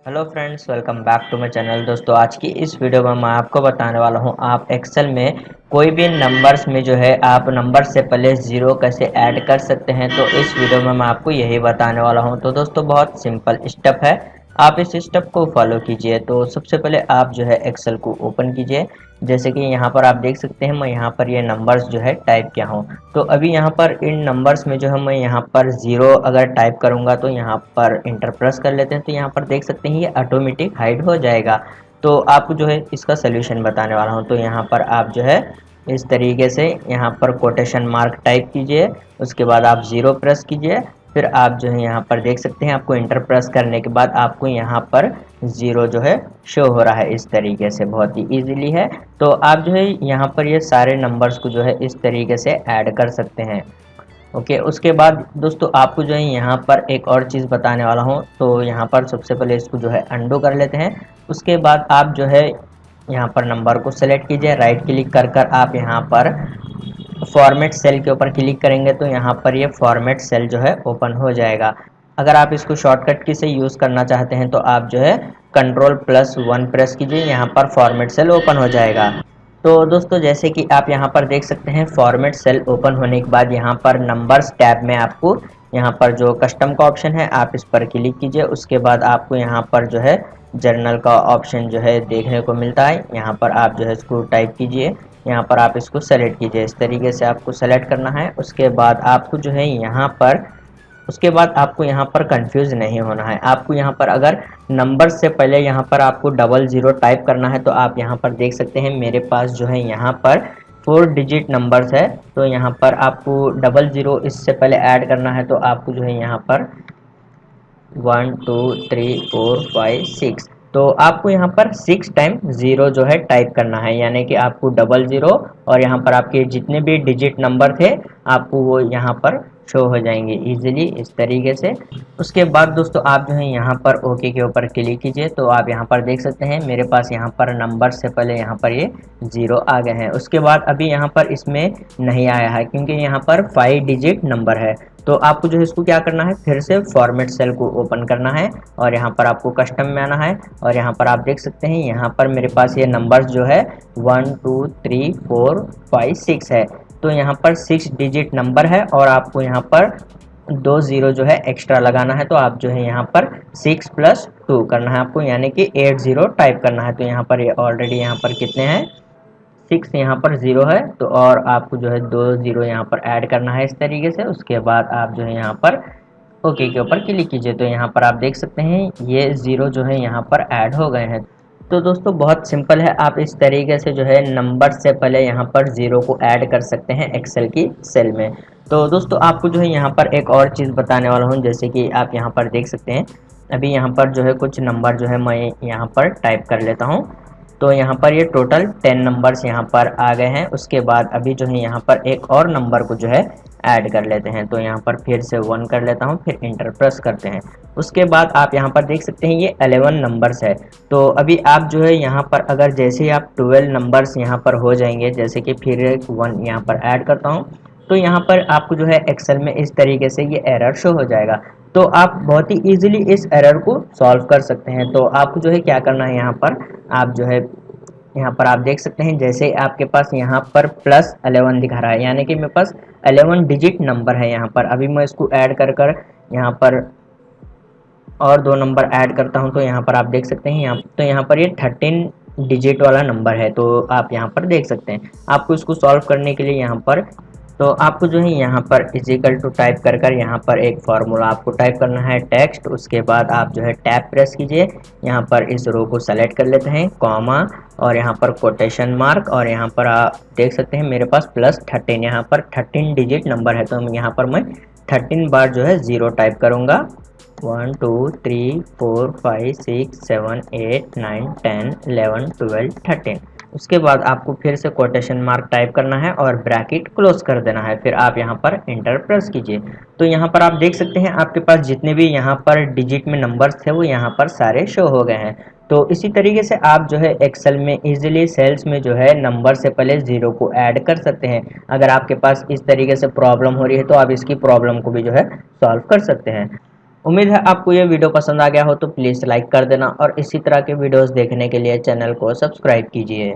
Hello friends, welcome back to my channel. दोस्तों, आज की इस वीडियो में मैं आपको बताने वाला हूं आप एक्सेल में कोई भी नंबर्स में जो है आप नंबर से पहले ज़ीरो कैसे ऐड कर सकते हैं। तो इस वीडियो में मैं आपको यही बताने वाला हूं। तो दोस्तों, बहुत सिंपल स्टेप है, आप इस स्टेप को फॉलो कीजिए। तो सबसे पहले आप जो है एक्सेल को ओपन कीजिए। जैसे कि यहाँ पर आप देख सकते हैं, मैं यहाँ पर ये नंबर्स जो है टाइप किया हूँ। तो अभी यहाँ पर इन नंबर्स में जो है मैं यहाँ पर ज़ीरो अगर टाइप करूँगा तो यहाँ पर इंटर प्रेस कर लेते हैं। तो यहाँ पर देख सकते हैं ये ऑटोमेटिक हाइड हो जाएगा। तो आपको जो है इसका सोल्यूशन बताने वाला हूँ। तो यहाँ पर आप जो है इस तरीके से यहाँ पर कोटेशन मार्क टाइप कीजिए, उसके बाद आप ज़ीरो प्रेस कीजिए। फिर आप जो है यहाँ पर देख सकते हैं, आपको इंटर प्रेस करने के बाद आपको यहाँ पर ज़ीरो जो है शो हो रहा है। इस तरीके से बहुत ही इजीली है। तो आप जो है यहाँ पर ये सारे नंबर्स को जो है इस तरीके से ऐड कर सकते हैं। ओके, उसके बाद दोस्तों आपको जो है यहाँ पर एक और चीज़ बताने वाला हूँ। तो यहाँ पर सबसे पहले इसको जो है अंडू कर लेते हैं। उसके बाद आप जो है यहाँ पर नंबर को सेलेक्ट कीजिए, राइट क्लिक कर कर आप यहाँ पर फॉर्मेट सेल के ऊपर क्लिक करेंगे तो यहाँ पर ये फॉर्मेट सेल जो है ओपन हो जाएगा। अगर आप इसको शॉर्टकट की से यूज़ करना चाहते हैं तो आप जो है कंट्रोल+1 प्रेस कीजिए, यहाँ पर फॉर्मेट सेल ओपन हो जाएगा। तो दोस्तों, जैसे कि आप यहाँ पर देख सकते हैं, फॉर्मेट सेल ओपन होने के बाद यहाँ पर नंबर्स टैब में आपको यहाँ पर जो कस्टम का ऑप्शन है आप इस पर क्लिक कीजिए। उसके बाद आपको यहाँ पर जो है जर्नल का ऑप्शन जो है देखने को मिलता है। यहाँ पर आप जो है इसको टाइप कीजिए, यहाँ पर आप इसको सेलेक्ट कीजिए। इस तरीके से आपको सेलेक्ट करना है। उसके बाद आपको जो है यहाँ पर उसके बाद आपको यहाँ पर कंफ्यूज नहीं होना है। आपको यहाँ पर अगर नंबर से पहले यहाँ पर आपको डबल ज़ीरो टाइप करना है तो आप यहाँ पर देख सकते हैं मेरे पास जो है यहाँ पर 4 डिजिट नंबर्स है। तो यहाँ पर आपको डबल ज़ीरो इससे पहले ऐड करना है। तो आपको जो है यहाँ पर 1 2 3 4 5 6, तो आपको यहाँ पर 6 टाइम ज़ीरो जो है टाइप करना है, यानी कि आपको डबल ज़ीरो और यहाँ पर आपके जितने भी डिजिट नंबर थे आपको वो यहाँ पर शो हो जाएंगे इजीली इस तरीके से। उसके बाद दोस्तों आप जो है यहाँ पर ओके के ऊपर क्लिक कीजिए। तो आप यहाँ पर देख सकते हैं मेरे पास यहाँ पर नंबर से पहले यहाँ पर ये ज़ीरो आ गए हैं। उसके बाद अभी यहाँ पर इसमें नहीं आया है क्योंकि यहाँ पर 5 डिजिट नंबर है। तो आपको जो है इसको क्या करना है, फिर से फॉर्मेट सेल को ओपन करना है और यहाँ पर आपको कस्टम में आना है। और यहाँ पर आप देख सकते हैं यहाँ पर मेरे पास ये नंबर्स जो है 1 2 3 4 5 6 है। तो यहाँ पर 6 डिजिट नंबर है और आपको यहाँ पर 2 ज़ीरो जो है एक्स्ट्रा लगाना है। तो आप जो है यहाँ पर 6+2 करना है आपको, यानी कि 8 ज़ीरो टाइप करना है। तो यहाँ पर ये ऑलरेडी यहाँ पर कितने हैं, 6 यहाँ पर ज़ीरो है। तो और आपको जो है 2 ज़ीरो यहाँ पर ऐड करना है इस तरीके से। उसके बाद आप जो है यहाँ पर ओके के ऊपर क्लिक कीजिए। तो यहाँ पर आप देख सकते हैं ये ज़ीरो जो है यहाँ पर ऐड हो गए हैं। तो दोस्तों बहुत सिंपल है, आप इस तरीके से जो है नंबर से पहले यहाँ पर ज़ीरो को ऐड कर सकते हैं एक्सेल की सेल में। तो दोस्तों आपको जो है यहाँ पर एक और चीज़ बताने वाला हूँ। जैसे कि आप यहाँ पर देख सकते हैं, अभी यहाँ पर जो है कुछ नंबर जो है मैं यहाँ पर टाइप कर लेता हूँ। तो यहाँ पर ये टोटल 10 नंबर्स यहाँ पर आ गए हैं। उसके बाद अभी जो है यहाँ पर एक और नंबर को जो है ऐड कर लेते हैं। तो यहाँ पर फिर से 1 कर लेता हूँ, फिर इंटर प्रेस करते हैं। उसके बाद आप यहाँ पर देख सकते हैं ये 11 नंबर्स है। तो अभी आप जो है यहाँ पर अगर जैसे ही आप 12 नंबर्स यहाँ पर हो जाएंगे, जैसे कि फिर 1 यहाँ पर ऐड करता हूँ, तो यहाँ पर आपको जो है एक्सेल में इस तरीके से ये एरर शो हो जाएगा। तो आप बहुत ही इजीली इस एरर को सॉल्व कर सकते हैं। तो आपको जो है क्या करना है, यहाँ पर आप जो है यहाँ पर आप देख सकते हैं जैसे आपके पास यहाँ पर +11 दिखा रहा है, यानी कि मेरे पास 11 डिजिट नंबर है यहाँ पर। अभी मैं इसको ऐड कर कर यहाँ पर और 2 नंबर ऐड करता हूँ। तो यहाँ पर आप देख सकते हैं यहाँ पर ये 13 डिजिट वाला नंबर है। तो आप यहाँ पर देख सकते हैं, आपको इसको सॉल्व करने के लिए यहाँ पर तो आपको जो है यहाँ पर इजिकल टू टाइप कर कर यहाँ पर एक फार्मूला आपको टाइप करना है, टेक्स्ट। उसके बाद आप जो है टैब प्रेस कीजिए, यहाँ पर इस रो को सेलेक्ट कर लेते हैं, कॉमा और यहाँ पर कोटेशन मार्क। और यहाँ पर आप देख सकते हैं मेरे पास +13, यहाँ पर 13 डिजिट नंबर है। तो यहाँ पर मैं 13 बार जो है ज़ीरो टाइप करूँगा। 1 2 3 4 5 6 7 8 9 10 11 12 13। उसके बाद आपको फिर से कोटेशन मार्क टाइप करना है और ब्रैकेट क्लोज कर देना है। फिर आप यहाँ पर इंटर प्रेस कीजिए। तो यहाँ पर आप देख सकते हैं आपके पास जितने भी यहाँ पर डिजिट में नंबर्स थे वो यहाँ पर सारे शो हो गए हैं। तो इसी तरीके से आप जो है एक्सेल में इजीली सेल्स में जो है नंबर से पहले ज़ीरो को ऐड कर सकते हैं। अगर आपके पास इस तरीके से प्रॉब्लम हो रही है तो आप इसकी प्रॉब्लम को भी जो है सॉल्व कर सकते हैं। उम्मीद है आपको ये वीडियो पसंद आ गया हो तो प्लीज़ लाइक कर देना और इसी तरह के वीडियोस देखने के लिए चैनल को सब्सक्राइब कीजिए।